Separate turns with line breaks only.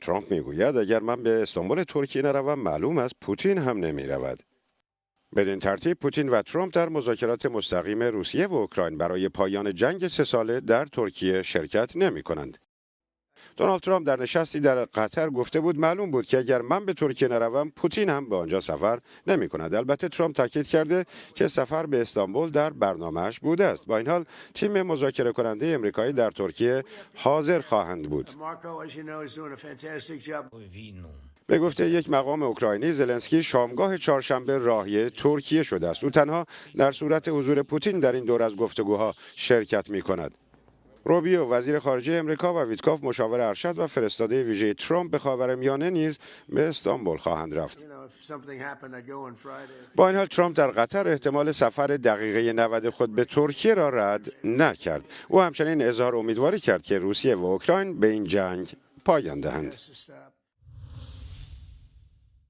ترامپ میگوید اگر من به استانبول ترکیه نروم معلوم است پوتین هم نمیرود. بدین ترتیب پوتین و ترامپ در مذاکرات مستقیم روسیه و اوکراین برای پایان جنگ 3 ساله در ترکیه شرکت نمی کنند. دونالد ترامپ در نشستی در قطر گفته بود معلوم بود که اگر من به ترکیه نروم پوتین هم به آنجا سفر نمی کند. البته ترامپ تاکید کرده که سفر به استانبول در برنامه‌اش بوده است. با این حال تیم مذاکره کننده امریکایی در ترکیه حاضر خواهند بود. به گفته یک مقام اوکراینی زلنسکی شامگاه چهارشنبه راهی ترکیه شده است. او تنها در صورت حضور پوتین در این دور از گفتگوها شرکت می کند. روبیو وزیر خارجه امریکا و ویتکاف مشاور ارشد و فرستاده ویژه ترامپ به خاورمیانه نیز به استانبول خواهند رفت. با این حال ترامپ در قطر احتمال سفر دقیقه 90 خود به ترکیه را رد نکرد. او همچنین اظهار امیدواری کرد که روسیه و اوکراین به این جنگ پایان دهند.